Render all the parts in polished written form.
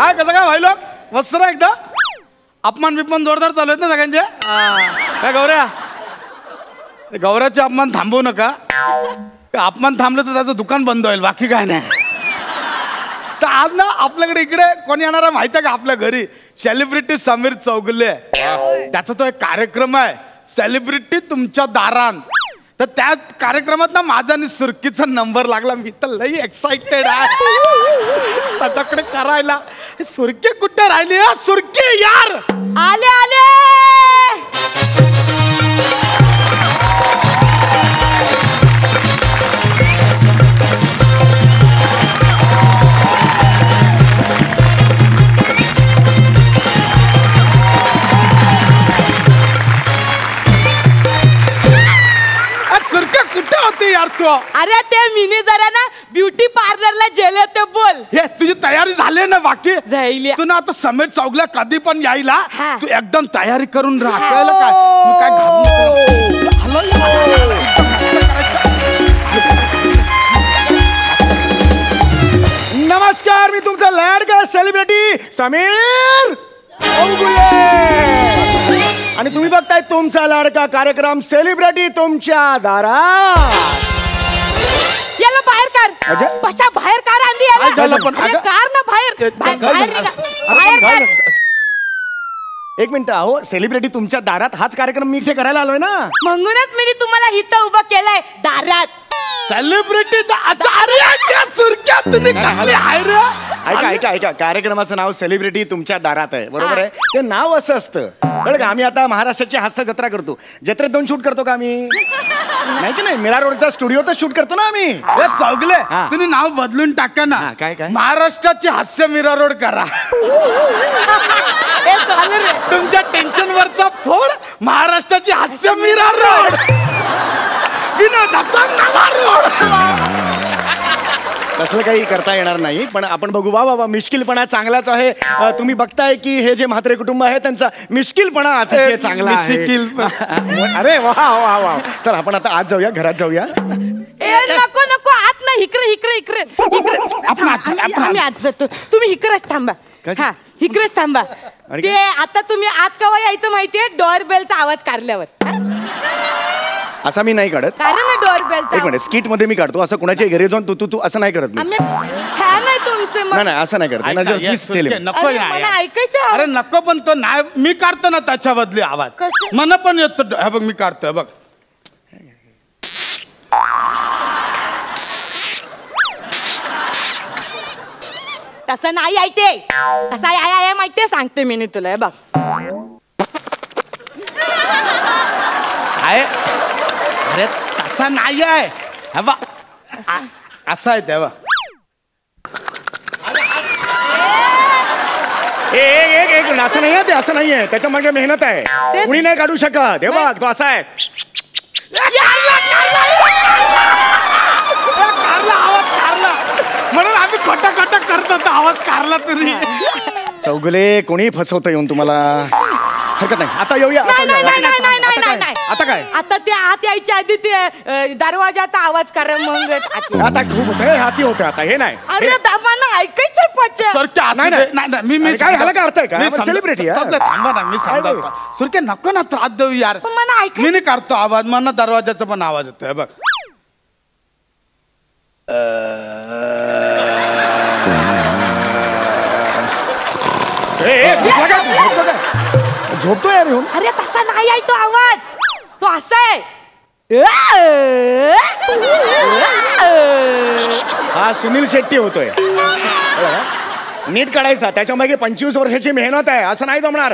काय कसं काय भाई लोक मस्त ना एकदा अपमान बिपमान जोरदार चालू आहेत ना सगळ्यांचे काय गौऱ्या गौऱ्याचे अपमान थांबवू नका अपमान थांबलं तर त्याचं दुकान बंद होईल बाकी काय नाही तर आज ना आपल्याकडे इकडे कोणी येणार आहे माहिती आहे का आपल्या घरी सेलिब्रिटी समीर चौगुले त्याचा तो एक कार्यक्रम आहे सेलिब्रिटी तुमच्या दारात तर त्या कार्यक्रमात ना माझा आणि सुरकीचा नंबर लागला मी तर लई एक्साइटेड आहे त्याच्याकडे करायला सुरकी कुठे राहिली सुरकी यार आले आले यार तू अरे ते मिनी जरा ना ब्युटी पार्लरला गेले ते बोल हे तुझी तयारी झाली ना बाकी झाली तू ना आता समीर चौगला कधी पण यायला तू एकदम तयारी करून राह काय नमस्कार मी तुमचा लाडका सेलिब्रिटी समीर आणि तुम्ही बघताय तुमचा लाडका कार्यक्रम सेलिब्रिटी तुमच्या दारात याला बाहेर कर बसा बाहेर कार आणली याला कार ना बाहेर बाहेर एक मिनिट अहो सेलिब्रिटी तुमच्या दारात हाच कार्यक्रम मी इथे करायला आलोय ना म्हणूनच मी तुम्हाला इथं उभं केलंय दारात सेलिब्रिटी ऐका ऐका ऐका कार्यक्रमाचं नाव सेलिब्रिटी तुमच्या दारात आहे बरोबर आहे ते नाव असं असतं कळलं का आम्ही आता महाराष्ट्राची हास्य जत्रा करतो जत्रेत दोन शूट करतो का आम्ही नाही की नाही मीरा रोडचा स्टुडिओ तर शूट करतो ना आम्ही चौगले तुम्ही नाव बदलून टाका ना काय काय महाराष्ट्राची हास्य मीरा रोड करा तुमच्या टेन्शन वरचा फोड महाराष्ट्राची हास्य मीरा रोड विनोदाचा नवा रोड तसलं काही करता येणार नाही पण आपण बघू वा वा मिश्किलपणा चांगलाच आहे तुम्ही बघताय की हे जे म्हात्रे कुटुंब आहे त्यांचा मिश्किलपणा अतिशय चांगला आहे अरे वा वा वा चल आपण आता आज जाऊया घरात जाऊया नको नको आत नाही इकडे इकडे इकडे इकडे आम्ही आत जातो तुम्ही इकडेच थांबा हा इकडेच थांबा ते आता तुम्ही आत केव्हा यायचं माहितीये डोअर बेलचा आवाज काढल्यावर असा मी नाही काढत कारण डोअर बेल एक मिनिट स्किट मध्ये मी काढतो असं कुणाच्या घरी जाऊन तू तू तू असं नाही करत मी नाही तुमचे नाही नाही असं नाही करत नको ऐकायचं अरे नको पण तो नाही मी काढतो ना त्याच्या बदली आवाज मला पण येतो हे बघ मी काढतोय बघ तसं नाही ऐकते तसा आय माहितीये सांगते मी तुला बघ अरे तसा नाही आहे असं आहे तेव्हा एक असं नाही आहे ते असं नाही आहे त्याच्या मागे मेहनत आहे कुणी नाही काढू शकत हे बघ तो असा आहे म्हणून आम्ही खोटा खोटा करतो तो आवाज काढला तरी चौगुले कोणी फसवतं येऊन तुम्हाला हरकत नाही आता येऊया आता काय आता ते आत यायच्या आधी ते दरवाजाचा आवाज करा मग आता खूप होत हाती होतं आता हे नाही अरे दामाना ऐकायचं पच मी काय ह्याला काय अर्थ आहे का सेलिब्रिटी थांबा ना मी सांगतो सुरके नको ना त्रास देऊ यार मी नाही काढतो आवाज मला दरवाजाचा पण आवाज येतोय बघ झोपतो यार येऊन अरे तसा नाही आहे तो आवाज तो असा आहे हा सुनील शेट्टी होतोय नीट काढायचा त्याच्या मागे 25 वर्षाची मेहनत आहे असं नाही जमणार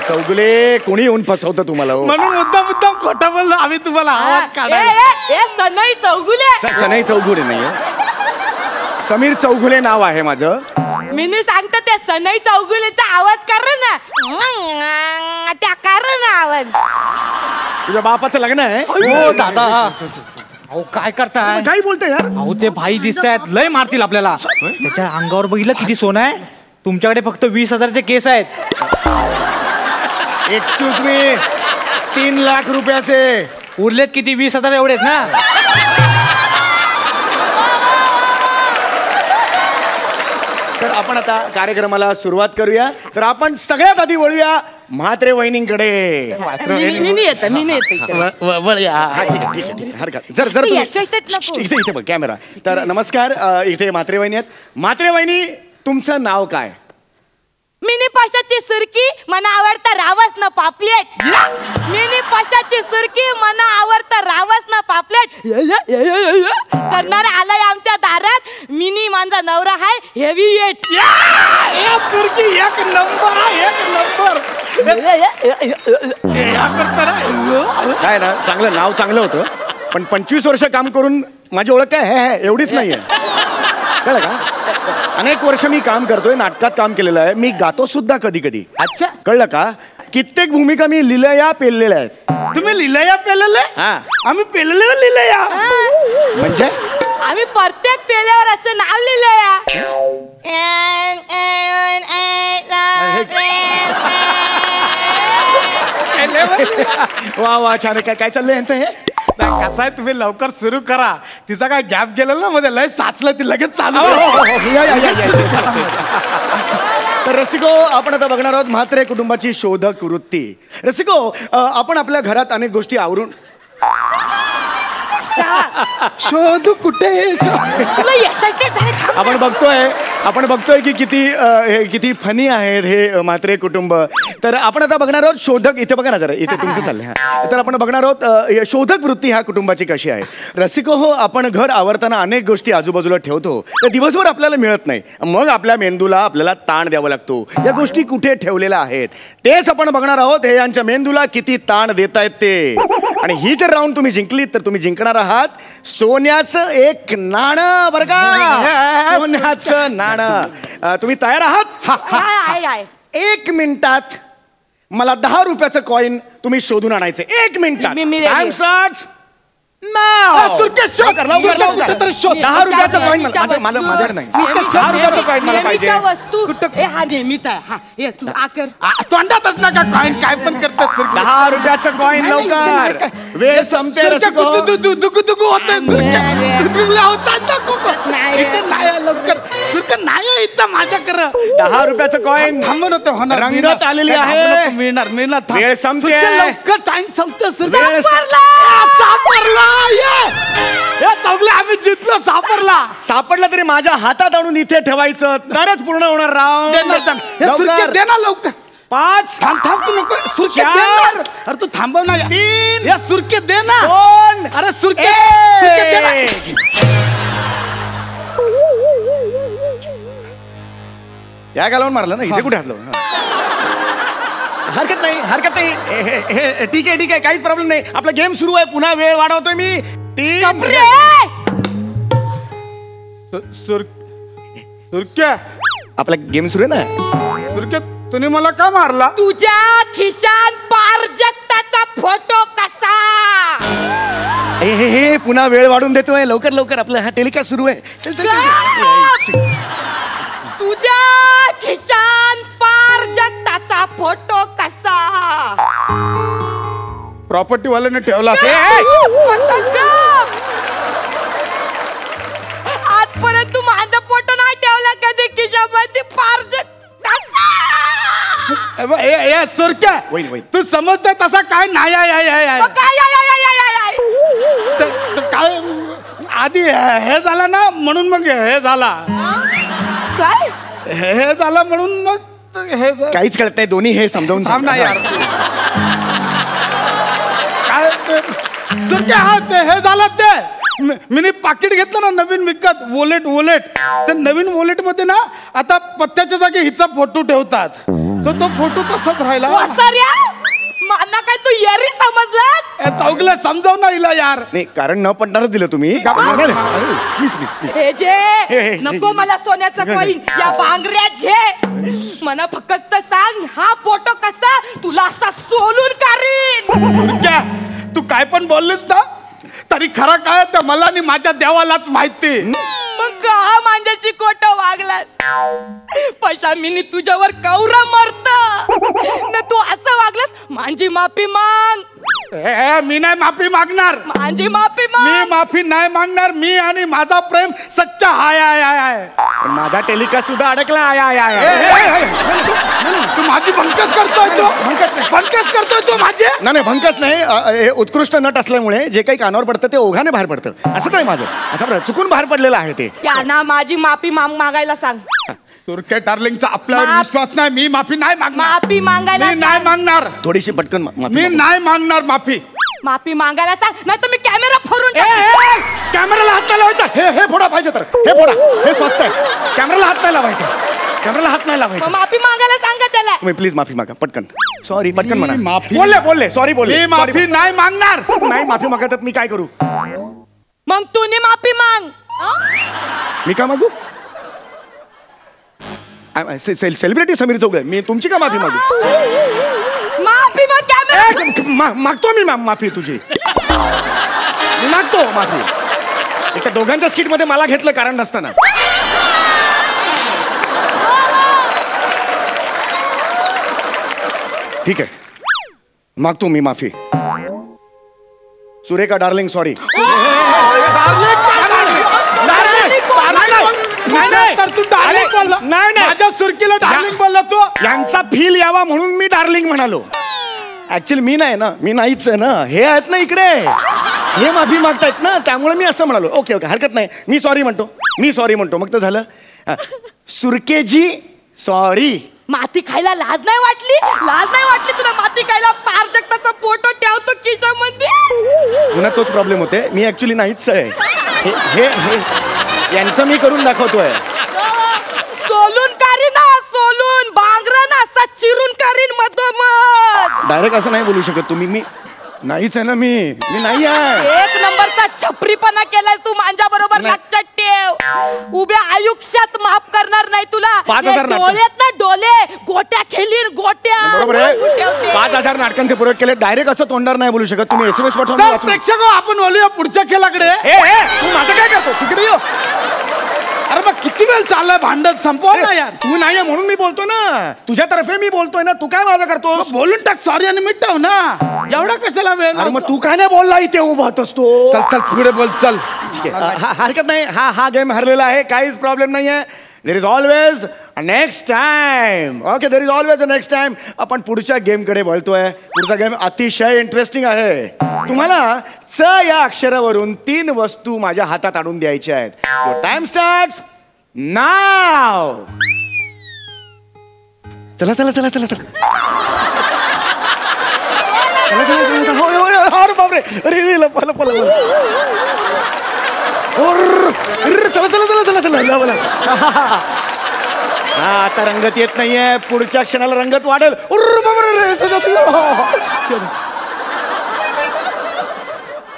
चौगुले कोणी येऊन फसवतं तुम्हाला म्हणून मुद्दाम खोटा बोललो आम्ही तुम्हाला आवाज काढायला सनई चौगुले सनई चौगुले नाहीये समीर चौगुले नाव आहे माझं मी सांगतो ते सनई चौगुलेचा आवाज कर ना त्या कर ना आवाज तुझ्या बापाचं लग्न आहे हो दादा अहो काय करताय काय बोलतोय यार अहो ते भाई दिसतायत लय मारतील आपल्याला त्याच्या अंगावर बघितलं किती सोनं आहे तुमच्याकडे फक्त 20,000चे केस आहेत एक्सक्यूज मी 3 लाख रुपयाचे उरलेत किती 20,000 एवढेत ना. तर आपण आता कार्यक्रमाला सुरुवात करूया. तर आपण सगळ्यात आधी वळूया म्हात्रे वहिनींकडे. मी येते हरकत जर जर इथे बघ कॅमेरा. तर नमस्कार, इथे म्हात्रे वहिनी आहेत. म्हात्रे वहिनी, तुमचं नाव काय? मिनी पाशाची सुरकी मना आवडता रावस ना पापलेट. मिनी पाशाची सुरकी मना आवडता रावस ना पापलेट करणारा आलाय आमच्या दारात. मिनी माझा नवरा हाय हेवी वेट. सुरकी एक नंबर. काय ना, चांगलं नाव चांगलं होतं, पण 25 वर्ष काम करून माझी ओळख काय हे एवढीच नाहीये. कळलं का? अनेक वर्ष मी काम करतोय, नाटकात काम केलेलं आहे, मी गातो सुद्धा कधी कधी. अच्छा, कळलं का? कित्येक भूमिका मी लिलया पेललेल्या आहेत. तुम्ही लिलया पेलले? हा. आम्ही पेलले लिलया म्हणजे आम्ही प्रत्येक पेल्यावर असं नाव लिहिलंय. वा वा, छान. काय काय चाललंय यांचं हे? कसं आहे, तुम्ही लवकर सुरू करा. तिचा काय गॅप गेलेला ना मध्ये, लय साचलं, ती लगेच चालू. तर रसिको, आपण आता बघणार आहोत म्हात्रे कुटुंबाची शोधक वृत्ती. रसिको, आपण आपल्या घरात अनेक गोष्टी आवरून शोध कुठे आपण बघतोय की किती फनी आहेत हे म्हात्रे कुटुंब. तर आपण आता बघणार आहोत शोधक. इथे बघा ना जरा, इथे तुमचं चाललंय. तर आपण बघणार आहोत शोधक वृत्ती ह्या कुटुंबाची कशी आहे. रसिको हो, आपण घर आवरताना अनेक गोष्टी आजूबाजूला ठेवतो, तर दिवसभर आपल्याला मिळत नाही. मग आपल्या मेंदूला आपल्याला ताण द्यावा लागतो. या गोष्टी कुठे ठेवलेल्या आहेत तेच आपण बघणार आहोत. हे यांच्या मेंदूला किती ताण देत आहेत ते. आणि ही जर राऊंड तुम्ही जिंकलीत तर तुम्ही जिंकणार आहात सोन्याचं एक नाणं. बरं का? सोन्याचं नाणं. तुम्ही तयार आहात? 1 मिनिटात मला 10 रुपयाचं कॉइन तुम्ही शोधून आणायचं. 1 मिनिटात. टाइम स्टार्ट्स नाव. 10 रुपयाचं कॉइन माझ्याकडे नाही. 10 रुपयाचं कॉइन मला पाहिजे. वस्तू हा नेहमीचा आहे. हा ये तू आकर तोंडातच नका कॉइन, काय पण करतात. 10 रुपयाचं कॉइन लवकर, वेळ संपते. दुगू होते नाही इथं माझ्याकडे. 10 रुपयाचं कॉइन थांबून होतं होणार. रंगत आलेली आहे. मिळणार. वेळ संपते. लवकर टाइम संपते. वेळ सापडला. चौगले, आम्ही जिंकलो. सापडला तरी माझ्या हातात आणून इथे ठेवायचं, तरच पूर्ण होणार. राऊंड दे ना लवकर. 5. थांब तू नको. सुरके दे ना. अरे तू थांबव ना. 3. या सुरके दे ना. 2. अरे सुरके दे ना. या घालवून मारलं ना. इथे कुठे हसलो? हरकत नाही. ठीक आहे, काहीच प्रॉब्लेम नाही. आपला गेम सुरू आहे. पुन्हा वेळ वाढवतोय मी. 3. सुरके, आपला गेम सुरू आहे ना. सुरके, तुम्ही मला का मारला? तुझ्या खिशान पारजक्ताचा फोटो कसा? हे पुन्हा वेळ वाढून देतोय. लवकर आपला हा टेलिकास्ट सुरू आहे. चल. तुझ्या खिशान पारजक्ताचा फोटो कसा? प्रॉपर्टी वाल्याने ठेवला. आजपर्यंत तू माझा फोटो नाही ठेवला कधी खिशामध्ये. सुरक्या, तू समजतोय तसा काय नाही. काय आधी हे झालं ना, म्हणून मग हे झाला. काय हे झालं म्हणून मग हे काहीच कळत नाही. दोन्ही हे समजावून सांग ना यार. काय सुरक्या, हा ते हे झालं. ते मी पाकिट घेतलं ना नवीन विकत, वॉलेट. ते नवीन वॉलेट मध्ये ना आता पत्त्याच्या जागी हिचा फोटो ठेवतात. तो फोटो तसाच राहिला. मला काय तू येरी समजलास? चौगला समजाव ना हिला यार. नाही, कारण न पडणार दिलं तुम्ही. प्लीज. हे जे नको मला सोन्याचं कॉइन. या बांगड्या जे मला फक्त सांग, हा फोटो कसा तुला असा सोलून काढीन. तू काय पण बोललीस ना, तरी खरं काय तर मला आणि माझ्या देवालाच माहिती. मग का माझ्याशी खोटं वागलास? पैसा मी तुझ्यावर कौरा मरत ना तू असं वागलास. माझी माफी माग. मी नाही माफी मागणार. माझी माफी मी माग. माफी नाही मागणार. मी आणि माझा प्रेम सच्चा आहे. पण माझा टेलिकास्ट सुद्धा अडकला आहे. तू माझी भंकस करतोय. तू भंकस करतोय तू माझी. नाही भंकस नाही. हे उत्कृष्ट नट असल्यामुळे जे काही कानावर पडतं ते ओघाने बाहेर पडतं. असं नाही माझं. असं चुकून बाहेर पडलेलं आहे ते. त्यांना माझी माफी मागायला सांग. तुर्के डार्लिंगचा आपल्यावर विश्वास नाही. मी माफी नाही मागणार. माफी मागायला मी नाही मागणार. थोडीशी पटकन माफी मी मागू. नाही मागणार माफी. माफी मागायला सांग नाही तर मी कॅमेरा फोडून कॅमेराला हात नाही लावायचा. हे फोडा पाहिजे तर हे फोडा. हे स्वस्त आहे. कॅमेराला हात नाही लावायचा. कॅमेराला हात नाही लावायचा. माफी मागायला सांगा त्याला. तुम्ही प्लीज माफी मागा पटकन. सॉरी पटकन मी म्हणा. माफी- बोलले सॉरी बोलले. मी माफी नाही मागणार. नाही माफी मागतात मी काय करू? मग तू माफी माग. मी का मागू? सेलिब्रिटी समीर चौगुले. मी तुमची का माफी मागू? माफी मग कॅमेरा. मागतो मी माफी तुझी. मी मागतो माफी. त्या दोघांच्या स्किट मध्ये मला घेतलं कारण नसताना. ठीक आहे मागतो मी माफी. Surekha darling sorry. माझ्या सुरकीला डार्लिंग बोलला तू. यांचा फील यावा म्हणून मी डार्लिंग म्हणालो. ऍक्च्युली मी नाही ना. मी नाहीच आहे ना. हे आहेत ना इकडे. हे माफी मागतायत ना त्यामुळे मी असं म्हणालो. ओके हरकत नाही. मी सॉरी म्हणतो. मग तर झालं. सुरकेजी सॉरी. माती खायला लाज नाही वाटली तुला? माती खायला पार जगताचा फोटो ठेवतो खिशामध्ये. पुन्हा तोच प्रॉब्लेम होते. मी ऍक्च्युली नाहीच आहे. हे यांचं मी करून दाखवतोय. सोलून बांगरा ना असा चिरून करीन मधोमध. डायरेक्ट असं नाही बोलू शकत तुम्ही. मी नाहीच आहे ना. मी नाही आहे. एक नंबरचा छपरीपणा केलाय तू माझ्या बरोबर. लक्षात ठेव. उभ्या आयुष्यात माफ करणार नाही तुला. 5,000 नाटकं. डोळ्यात ना डोले गोट्या खेळीन गोट्या. बरोबर आहे. 5,000 नाटकांचे प्रयोग केले. डायरेक्ट असं तोंडावर नाही बोलू शकत तुम्ही. SMS पाठवा. प्रेक्षक आपण बोलूया पुढच्या खेळाकडे. तू माझं काय करतो? तिकडे येऊ. अरे मग किती वेळ चाललाय भांडत? संपव ना यार. तू नाही म्हणून मी बोलतो ना. तुझ्यातर्फे मी बोलतोय ना. तू काय माझं करतोस? बोलून टाक सॉरी आणि मिटाव ना. एवढा कशाला वेळ? अरे मग तू काय नाही बोलला इथे उभा होतोस तू. चल पुढे बोल. चल ठीक आहे. हरकत नाही. हा गेम हरलेला आहे. काहीच प्रॉब्लेम नाही आहे. There is always a next time. Okay there is always a next time. आपण पुढच्या गेम कडे वळतोय. पुढचा गेम अतिशय इंटरेस्टिंग आहे. तुम्हाला च या अक्षरावरून 3 वस्तू माझ्या हातात आणून द्यायच्या आहेत. युअर टाइम स्टार्ट्स नाव. चला चला चला चला चला. अरे बापरे. अरे लपा चला चला चला चला चला बोला. आता रंगत येत नाहीये. पुढच्या क्षणाला रंगत वाढेल.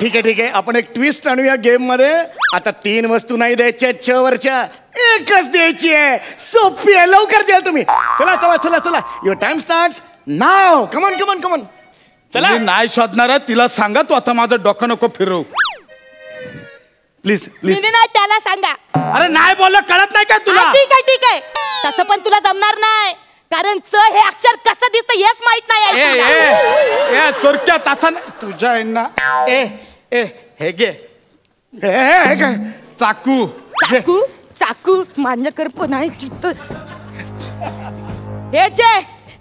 ठीक आहे. आपण एक ट्विस्ट आणूया गेम मध्ये. आता 3 वस्तू नाही द्यायच्या. च वरच्या एकच द्यायची आहे. सोपी आहे. लवकर द्याल तुम्ही. चला चला चला चला. युअर टाइम स्टार्ट्स नाव. कमन. चला. नाही शोधणार आहे. तिला सांगा तू आता माझं डोकं नको फिरवू. प्लीज नाही त्याला सांगा. अरे नाही बोललं कळत नाही काय तुला? ठीक आहे. तसं पण तुला जमणार नाही. कारण च हे अक्षर कसं दिसतं हेच माहित नाही. ए सुरक्या तसा तुझ्या आहे ना. हे घे. काय चाकू. चाकू माझ्याकडे पण आहे.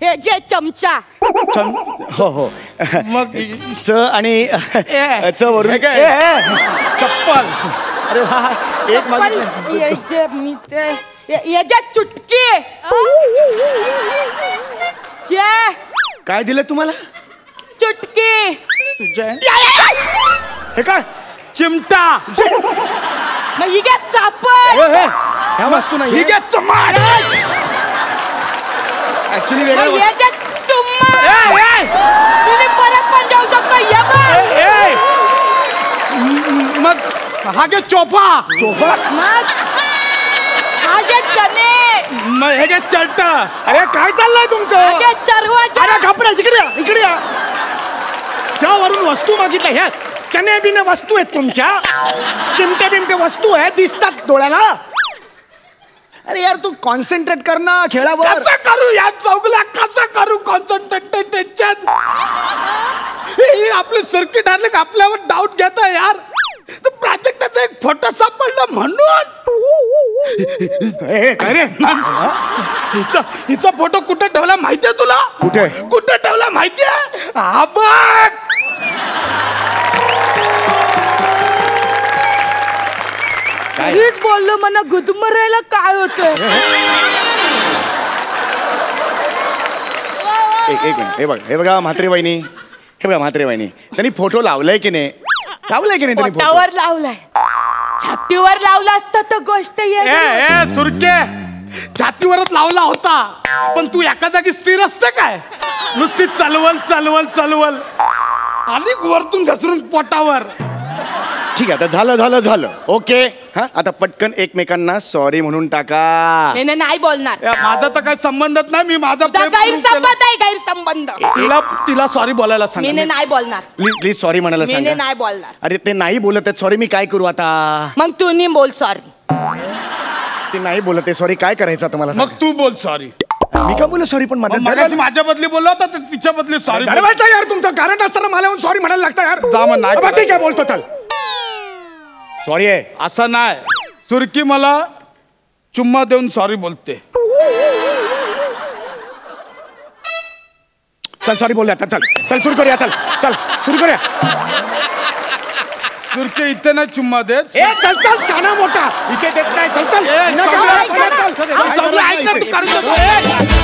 हे जे चमचा. हो मग च आणि च वरून चप्पल. अरे वा. एक मागितलं. चुटकी. काय दिलं तुम्हाला? चुटकी. तुझ्या हे काय? चिमटा. मग ही घ्या चापल. ह्या वस्तू नाही. ही घ्या चमाट. ऍक्च्युली वेगळं. परत पण जाऊ शकतो. मग हा घे चोफा. हा घे चणे. मग हे घे चर्ट. अरे काय चाललंय तुमचं? चरवाच्या. अरे घाबरा. इकडे या. च्या वरून वस्तू मागितल्या. ह्या चणे बिने वस्तू आहेत तुमच्या. चिमटे बिमटे वस्तू आहेत दिसतात डोळ्याला. अरे यार तू कॉन्सन्ट्रेट कर ना खेळावर. कसं करू या चौगला, कसं करू कॉन्सन्ट्रेट त्यांच्यात? हे आपले सर्किट आले का आपल्यावर डाऊट घेता यार. प्राजक्ताचा एक फोटो सापडला म्हणून. काय रे हिचा फोटो कुठे ठेवला माहितीये तुला? कुठे कुठे ठेवला माहितीये? हा बघ. काहीच बोललो मला गुदमरायला काय होतंय. एक मिनिट हे बघा म्हात्रे वहिनी, हे बघा म्हात्रे वहिनी, त्यांनी फोटो लावलाय की नाही? लावलाय की नाही त्यांनी फोटो? पोटावर लावलाय, छातीवर लावला असता तर गोष्ट ए सुरके, छातीवरच लावला होता पण तू एका जागी स्थिर असते काय? नुसती चलवल चलवल चलवल आणि वरतून घसरून पोटावर. ठीक आहे आता झालं ओके. हा आता पटकन एकमेकांना सॉरी म्हणून टाका. नाही बोलणार. माझा तर काही संबंधच नाही. मी माझा गैरसंबंध आहे, गैरसंबंध. तिला सॉरी बोलायला सांग. मी नाही बोलणार. प्लीज सॉरी म्हणायला मी सांगा. नाही बोलणार. अरे ते नाही बोलत आहेत सॉरी, मी काय करू आता? मग तू नाही बोल सॉरी. ते नाही बोलत आहे सॉरी, काय करायचं तुम्हाला? मग तू बोल सॉरी. मी का बोलू सॉरी? पण माझ्या बदली बोलला होता तिच्या बदली सॉरी. यार तुमचं कारण असताना मला येऊन सॉरी म्हणायला लागतं यार. जा मग नाही. ठीक आहे बोलतो चल. सॉरी आहे असं नाही. सुरकी मला चुम्मा देऊन सॉरी बोलते. चल सॉरी बोलूया आता. चल सुरू करूया. चल सुरू करूया. सुरके इथे नाही चुम्मा देत. चल शाना मोठा इथे देत नाही. चल ऐक ना तू करू शकतो.